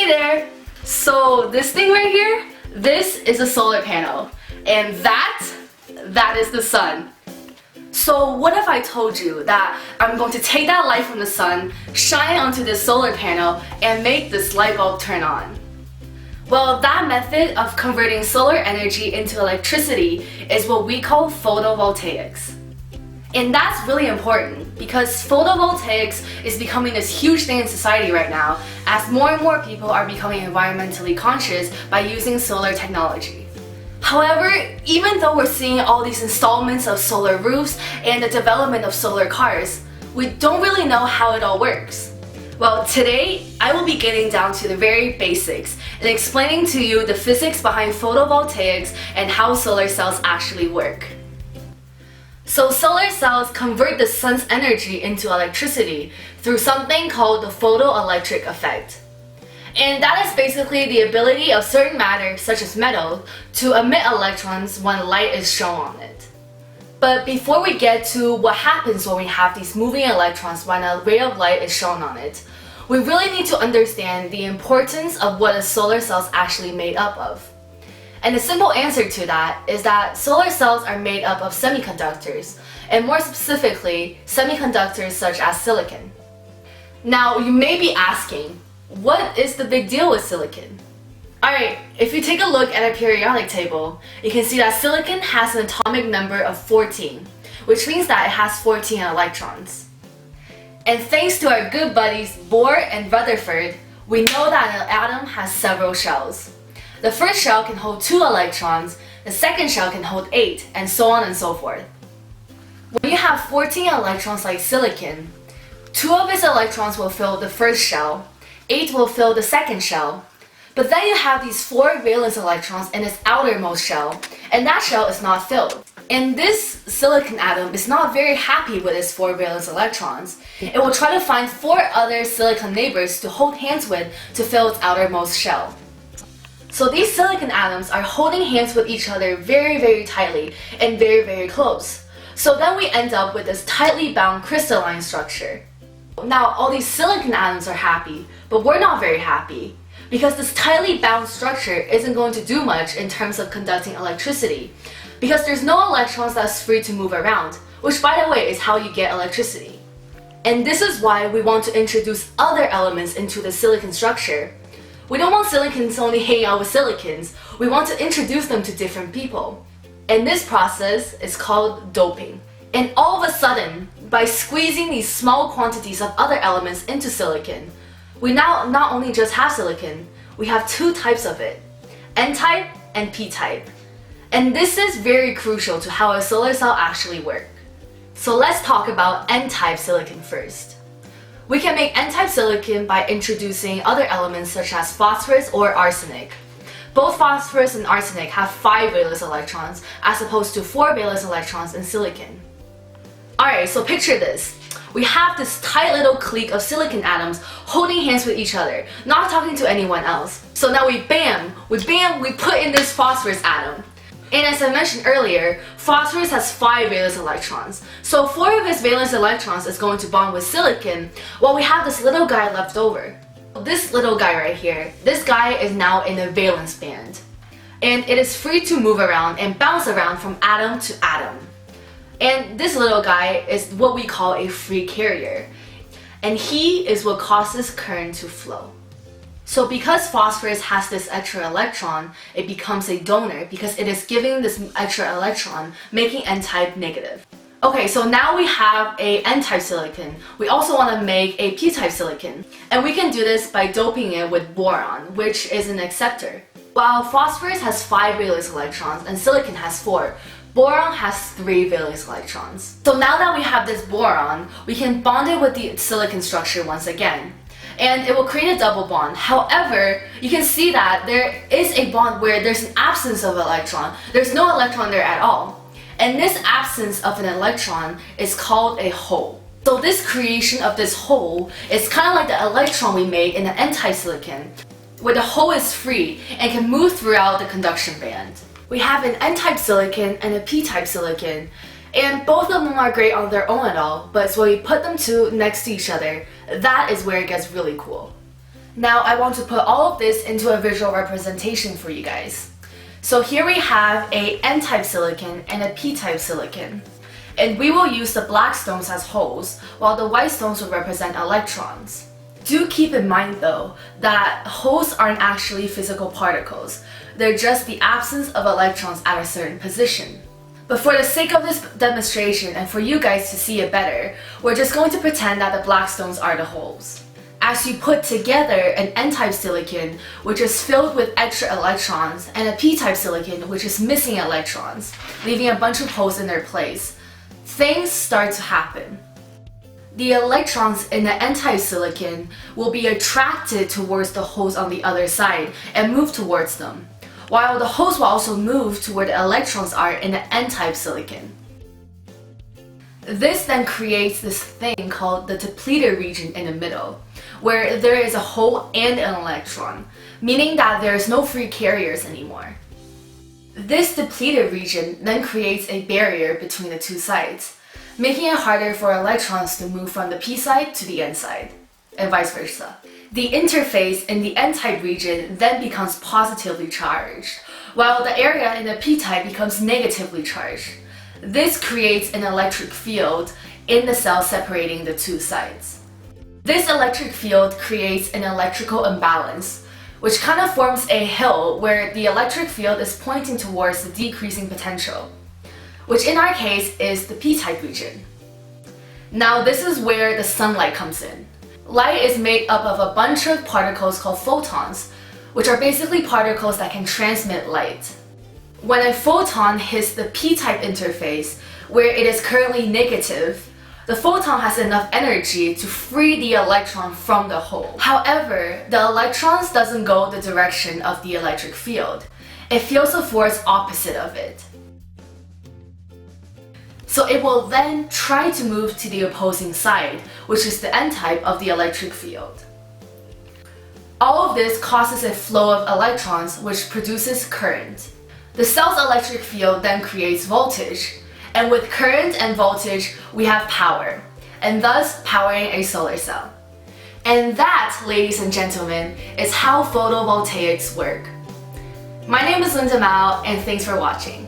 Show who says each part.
Speaker 1: Hey there! So this thing right here, this is a solar panel, and that is the sun. So what if I told you that I'm going to take that light from the sun, shine it onto this solar panel, and make this light bulb turn on? Well, that method of converting solar energy into electricity is what we call photovoltaics. And that's really important because photovoltaics is becoming this huge thing in society right now as more and more people are becoming environmentally conscious by using solar technology. However, even though we're seeing all these installments of solar roofs and the development of solar cars, we don't really know how it all works. Well, today I will be getting down to the very basics and explaining to you the physics behind photovoltaics and how solar cells actually work. So solar cells convert the sun's energy into electricity through something called the photoelectric effect. And that is basically the ability of certain matter, such as metal, to emit electrons when light is shown on it. But before we get to what happens when we have these moving electrons when a ray of light is shown on it, we really need to understand the importance of what a solar cell is actually made up of. And the simple answer to that is that solar cells are made up of semiconductors, and more specifically, semiconductors such as silicon. Now, you may be asking, what is the big deal with silicon? Alright, if you take a look at a periodic table, you can see that silicon has an atomic number of 14, which means that it has 14 electrons. And thanks to our good buddies Bohr and Rutherford, we know that an atom has several shells. The first shell can hold 2 electrons, the second shell can hold 8, and so on and so forth. When you have 14 electrons like silicon, 2 of its electrons will fill the first shell, 8 will fill the second shell, but then you have these 4 valence electrons in its outermost shell, and that shell is not filled. And this silicon atom is not very happy with its 4 valence electrons. It will try to find 4 other silicon neighbors to hold hands with to fill its outermost shell. So these silicon atoms are holding hands with each other very tightly and very close. So then we end up with this tightly bound crystalline structure. Now all these silicon atoms are happy, but we're not very happy because this tightly bound structure isn't going to do much in terms of conducting electricity because there's no electrons that's free to move around, which by the way is how you get electricity. And this is why we want to introduce other elements into the silicon structure. We don't want silicons to only hang out with silicons, we want to introduce them to different people. And this process is called doping. And all of a sudden, by squeezing these small quantities of other elements into silicon, we now not only just have silicon, we have 2 types of it, N-type and P-type. And this is very crucial to how a solar cell actually works. So let's talk about N-type silicon first. We can make N-type silicon by introducing other elements such as phosphorus or arsenic. Both phosphorus and arsenic have 5 valence electrons as opposed to 4 valence electrons in silicon. Alright, so picture this. We have this tight little clique of silicon atoms holding hands with each other, not talking to anyone else. So now we put in this phosphorus atom. And as I mentioned earlier, phosphorus has 5 valence electrons. So 4 of its valence electrons is going to bond with silicon, while we have this little guy left over. This little guy right here, this guy is now in a valence band. And it is free to move around and bounce around from atom to atom. And this little guy is what we call a free carrier. And he is what causes current to flow. So because phosphorus has this extra electron, it becomes a donor because it is giving this extra electron, making N-type negative. Okay, so now we have a N-type silicon. We also want to make a P-type silicon. And we can do this by doping it with boron, which is an acceptor. While phosphorus has 5 valence electrons and silicon has 4, boron has 3 valence electrons. So now that we have this boron, we can bond it with the silicon structure once again. And it will create a double bond. However, you can see that there is a bond where there's an absence of an electron. There's no electron there at all. And this absence of an electron is called a hole. So this creation of this hole is kind of like the electron we made in an N-type silicon, where the hole is free and can move throughout the conduction band. We have an N-type silicon and a P-type silicon, and both of them are great on their own and all, but it's when we put them two next to each other, that is where it gets really cool. Now I want to put all of this into a visual representation for you guys. So here we have a N-type silicon and a P-type silicon. And we will use the black stones as holes, while the white stones will represent electrons. Do keep in mind though, that holes aren't actually physical particles. They're just the absence of electrons at a certain position. But for the sake of this demonstration and for you guys to see it better, we're just going to pretend that the black stones are the holes. As you put together an N-type silicon, which is filled with extra electrons, and a P-type silicon, which is missing electrons, leaving a bunch of holes in their place, things start to happen. The electrons in the N-type silicon will be attracted towards the holes on the other side and move towards them, while the holes will also move to where the electrons are in the N-type silicon. This then creates this thing called the depleted region in the middle, where there is a hole and an electron, meaning that there is no free carriers anymore. This depleted region then creates a barrier between the two sides, making it harder for electrons to move from the P side to the N side, and vice versa. The interface in the N-type region then becomes positively charged, while the area in the P-type becomes negatively charged. This creates an electric field in the cell separating the two sides. This electric field creates an electrical imbalance, which kind of forms a hill where the electric field is pointing towards the decreasing potential, which in our case is the P-type region. Now this is where the sunlight comes in. Light is made up of a bunch of particles called photons, which are basically particles that can transmit light. When a photon hits the P-type interface, where it is currently negative, the photon has enough energy to free the electron from the hole. However, the electrons doesn't go the direction of the electric field. It feels a force opposite of it. So it will then try to move to the opposing side, which is the N-type of the electric field. All of this causes a flow of electrons, which produces current. The cell's electric field then creates voltage, and with current and voltage, we have power, and thus powering a solar cell. And that, ladies and gentlemen, is how photovoltaics work. My name is Linda Mao, and thanks for watching.